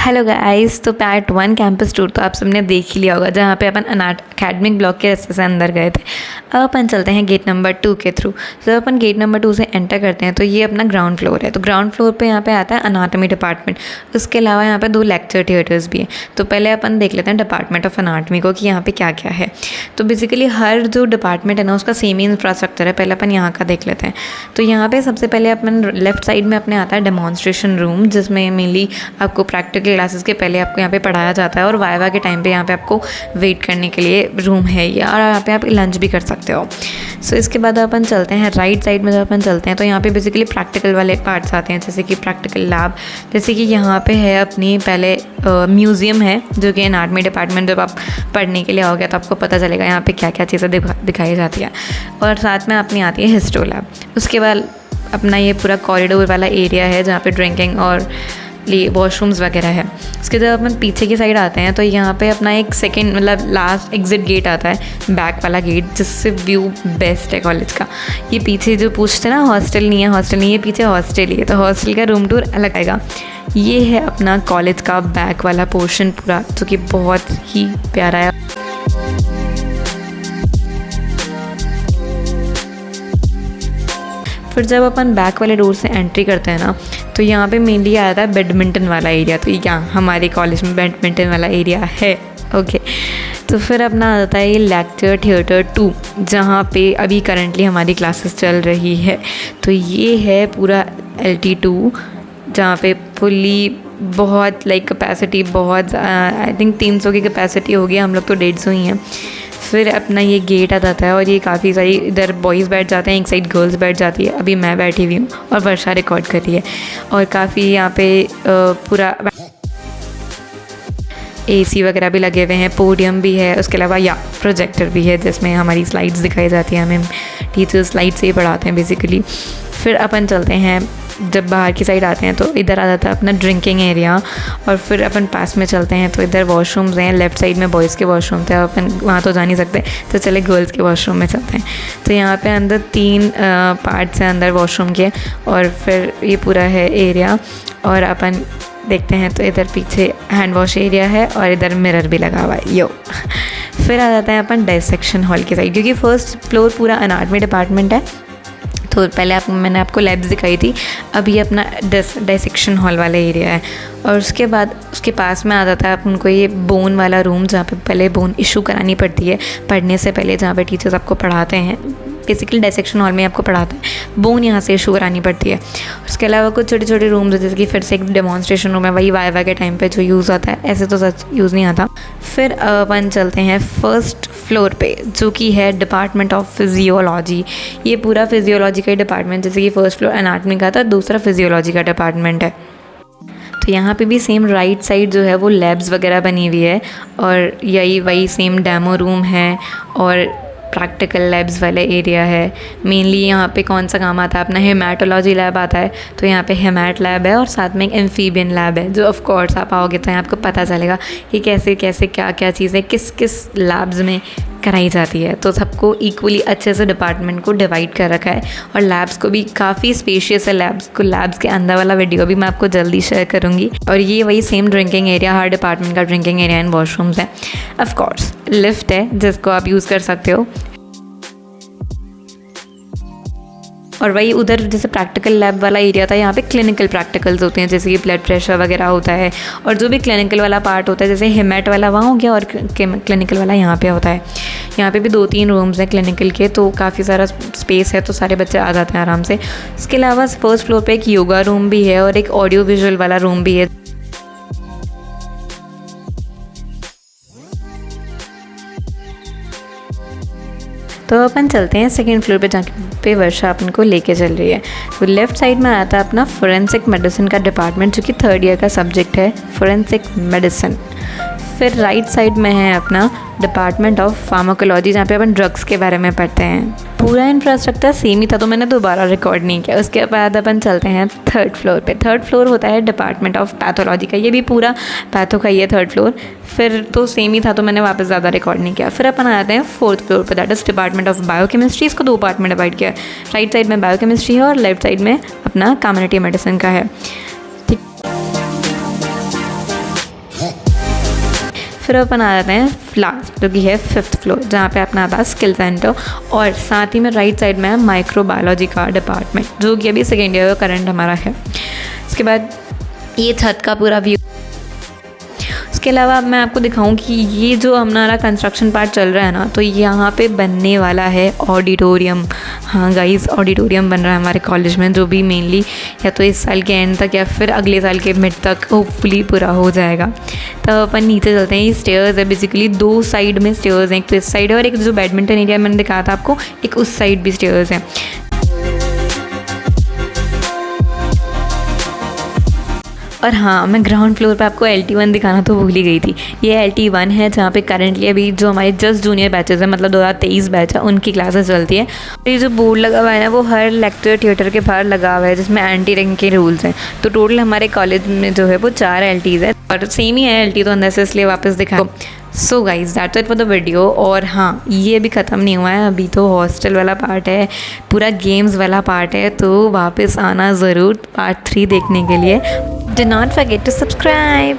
Hello guys, तो part 1 campus tour तो आप सबने देख ही लिया होगा, जहाँ पे अपन अकेडमिक ब्लॉक के रास्ते से अंदर गए थे। अब अपन चलते हैं गेट नंबर 2 के थ्रू। जब अपन गेट नंबर 2 से एंटर करते हैं तो ये अपना ग्राउंड फ्लोर है। तो ग्राउंड फ्लोर पे यहाँ पे आता है अनाटमी डिपार्टमेंट। उसके अलावा यहाँ पे 2 लेक्चर थिएटर्स भी हैं। तो पहले अपन देख लेते हैं डिपार्टमेंट ऑफ अनाटमी को कि यहाँ पे क्या क्या है। तो बेसिकली हर जो डिपार्टमेंट है ना, उसका सेम ही इंफ्रास्ट्रक्चर है। पहले अपन यहाँ का देख लेते हैं। तो यहाँ पे सबसे पहले अपन लेफ्ट साइड में अपने आता है डेमोन्स्ट्रेशन रूम, जिसमें मेनली आपको प्रैक्टिकल क्लासेस के पहले आपको यहाँ पे पढ़ाया जाता है और वाइवा के टाइम पे यहाँ पे आपको वेट करने के लिए रूम है या और यहाँ पे आप लंच भी कर सकते हो। सो इसके बाद अपन चलते हैं राइट साइड में। जब अपन चलते हैं तो यहाँ पे बेसिकली प्रैक्टिकल वाले पार्ट्स आते हैं, जैसे कि प्रैक्टिकल लैब। जैसे कि यहाँ पे है अपनी पहले म्यूज़ियम है, जो कि एनाटमी डिपार्टमेंट जब आप पढ़ने के लिए आओगे तो आपको पता चलेगा यहाँ पे क्या क्या चीज़ें दिखाई जाती है। और साथ में अपनी आती है हिस्टो लैब। उसके बाद अपना ये पूरा कॉरिडोर वाला एरिया है जहाँ पे ड्रिंकिंग और लिए वॉशरूम्स वगैरह है। उसके जब अपन पीछे की साइड आते हैं तो यहाँ पे अपना एक सेकंड मतलब लास्ट एग्जिट गेट आता है, बैक वाला गेट, जिससे व्यू बेस्ट है कॉलेज का। ये पीछे जो पूछते ना हॉस्टल नहीं है, ये पीछे हॉस्टल ही है, तो हॉस्टल का रूम टूर अलग आएगा। ये है अपना कॉलेज का बैक वाला पोर्शन पूरा, जो कि बहुत ही प्यारा है। फिर जब अपन बैक वाले डोर से एंट्री करते हैं ना, तो यहाँ पे मेनली आता है बैडमिंटन वाला एरिया। तो यहाँ हमारे कॉलेज में बैडमिंटन वाला एरिया है। ओके, तो फिर अपना आ जाता है ये लेक्चर थिएटर 2, जहाँ पे अभी करंटली हमारी क्लासेस चल रही है। तो ये है पूरा LT2, जहाँ पे फुल्ली बहुत कैपेसिटी बहुत आई थिंक 300 की कैपेसिटी होगी, हम लोग तो 150 ही हैं। फिर अपना ये गेट आ जाता है और ये काफ़ी सारी इधर बॉयज़ बैठ जाते हैं, एक साइड गर्ल्स बैठ जाती है। अभी मैं बैठी हुई हूँ और वर्षा रिकॉर्ड कर रही है। और काफ़ी यहाँ पे पूरा AC वगैरह भी लगे हुए हैं, पोडियम भी है। उसके अलावा प्रोजेक्टर भी है, जिसमें हमारी स्लाइड्स दिखाई जाती हैं। हमें टीचर्स स्लाइड से ही पढ़ाते हैं बेसिकली। फिर अपन चलते हैं, जब बाहर की साइड आते हैं तो इधर आ जाता है अपना ड्रिंकिंग एरिया। और फिर अपन पास में चलते हैं तो इधर वॉशरूम्स हैं। लेफ़्ट साइड में बॉयज़ के वॉशरूम थे, अपन वहाँ तो जा नहीं सकते, तो चले गर्ल्स के वॉशरूम में चलते हैं। तो यहाँ पे अंदर 3 पार्ट्स हैं अंदर वॉशरूम के, और फिर ये पूरा है एरिया। और अपन देखते हैं तो इधर पीछे हैंड वॉश एरिया है और इधर मिरर भी लगा हुआ है। फिर आ जाता है अपन डायसेक्शन हॉल की साइड, क्योंकि फर्स्ट फ्लोर पूरा अनाटमी डिपार्टमेंट है। तो पहले मैंने आपको लैब्स दिखाई थी, अब ये अपना डायसेक्शन हॉल वाला एरिया है। और उसके बाद उसके पास में आ जाता है अपन को ये बोन वाला रूम, जहाँ पे पहले बोन इशू करानी पड़ती है पढ़ने से पहले, जहाँ पे टीचर्स आपको पढ़ाते हैं। बेसिकली डायसेक्शन हॉल में आपको पढ़ाते हैं, बोन यहाँ से इशू करानी पड़ती है। उसके अलावा कुछ छोटे छोटे रूम्स है, जैसे कि फिर से एक डेमोन्स्ट्रेशन रूम है, वही वाइवा के टाइम पे जो यूज़ आता है, ऐसे तो सच यूज़ नहीं आता। फिर अपन चलते हैं फर्स्ट फ्लोर पे, जो कि है डिपार्टमेंट ऑफ फिजियोलॉजी। ये पूरा फिजियोलॉजी का डिपार्टमेंट, जैसे कि फर्स्ट फ्लोर एनाटमी का था, दूसरा फिजियोलॉजी का डिपार्टमेंट है। तो यहाँ पे भी सेम राइट साइड जो है वो लैब्स वगैरह बनी हुई है, और यही वही सेम डेमो रूम है और प्रैक्टिकल लैब्स वाला एरिया है। मेनली यहाँ पे कौन सा काम आता है, अपना हेमाटोलॉजी लैब आता है, तो यहाँ पे हेमाट लैब है और साथ में एक एम्फीबियन लैब है, जो ऑफ कोर्स आप आओगे तो यहाँ आपको पता चलेगा कि कैसे कैसे क्या क्या चीज़ें किस किस लैब्स में कराई जाती है। तो सबको इक्वली अच्छे से डिपार्टमेंट को डिवाइड कर रखा है, और लैब्स को भी काफ़ी स्पेशियस है। लैब्स के अंदर वाला वीडियो भी मैं आपको जल्दी शेयर करूँगी। और ये वही सेम ड्रिंकिंग एरिया, हर डिपार्टमेंट का ड्रिंकिंग एरिया एंड वॉशरूम्स है। ऑफ कोर्स लिफ्ट है, जिसको आप यूज़ कर सकते हो। और वही उधर जैसे प्रैक्टिकल लैब वाला एरिया था, यहाँ पे क्लिनिकल प्रैक्टिकल्स होते हैं, जैसे कि ब्लड प्रेशर वगैरह होता है, और जो भी क्लिनिकल वाला पार्ट होता है, जैसे हेमेट वाला वहाँ हो गया और क्लिनिकल वाला यहाँ पे होता है। यहाँ पे भी 2-3 रूम्स हैं क्लिनिकल के, तो काफ़ी सारा स्पेस है, तो सारे बच्चे आ जाते हैं आराम से। उसके अलावा फर्स्ट फ्लोर पर एक योगा रूम भी है और एक ऑडियो विजुअल वाला रूम भी है। तो अपन चलते हैं सेकेंड फ्लोर पे, जहाँ पे वर्षा अपन को लेके चल रही है। तो लेफ़्ट साइड में आता है अपना फोरेंसिक मेडिसिन का डिपार्टमेंट, जो कि 3rd ईयर का सब्जेक्ट है, फोरेंसिक मेडिसिन। फिर राइट साइड में है अपना डिपार्टमेंट ऑफ फार्माकोलॉजी, जहाँ पे अपन ड्रग्स के बारे में पढ़ते हैं। पूरा इंफ्रास्ट्रक्चर सेम ही था, तो मैंने दोबारा रिकॉर्ड नहीं किया। उसके बाद अपन चलते हैं 3rd फ्लोर पे। 3rd फ्लोर होता है डिपार्टमेंट ऑफ पैथोलॉजी का, ये भी पूरा पैथो का ही है 3rd फ्लोर। फिर तो सेम ही था, तो मैंने वापस ज़्यादा रिकॉर्ड नहीं किया। फिर अपन आते हैं 4th फ्लोर पे, that is department of biochemistry. इसको 2 पार्ट में डिवाइड किया है, राइट साइड में बायोकेमिस्ट्री है और लेफ्ट साइड में अपना कम्युनिटी मेडिसिन का है। फिर अपन आ जाते हैं लास्ट जो कि है 5th फ्लोर, जहाँ पे अपना आता है स्किल सेंटर, और साथ ही में राइट साइड में है माइक्रोबायोलॉजी का डिपार्टमेंट, जो कि अभी सेकेंड ईयर का करंट हमारा है। उसके बाद ये छत का पूरा व्यू। उसके अलावा अब मैं आपको दिखाऊं कि ये जो हमारा कंस्ट्रक्शन पार्ट चल रहा है ना, तो यहाँ पे बनने वाला है ऑडिटोरियम। हाँ गाइस, ऑडिटोरियम बन रहा है हमारे कॉलेज में, जो भी मेनली या तो इस साल के एंड तक या फिर अगले साल के मिड तक होपफुली पूरा हो जाएगा। तो अपन नीचे चलते हैं। ये स्टेयर्स है, बेसिकली 2 साइड में स्टेयर्स हैं, एक तो इस साइड है और एक जो बैडमिंटन एरिया मैंने दिखाया था आपको, एक उस साइड भी स्टेयर्स हैं। और हाँ, मैं ग्राउंड फ्लोर पे आपको LT1 दिखाना तो भूल ही गई थी। ये LT1 है, जहाँ पे करंटली अभी जो हमारे जस्ट जूनियर बैचेस हैं, मतलब 2023 बैच है, उनकी क्लासेस चलती है। ये जो बोर्ड लगा हुआ है ना, वो हर लेक्चर थिएटर के बाहर लगा हुआ है, जिसमें एंटी रैंक के रूल्स हैं। तो टोटल हमारे कॉलेज में जो है वो 4 LTs है, और सेम ही है LT तो अंदर से, इसलिए वापस दिखाया। So guys that's it for the video. और हाँ, ये अभी ख़त्म नहीं हुआ है, अभी तो हॉस्टल वाला पार्ट है, पूरा गेम्स वाला पार्ट है, तो वापस आना ज़रूर पार्ट 3 देखने के लिए। Do not forget to subscribe.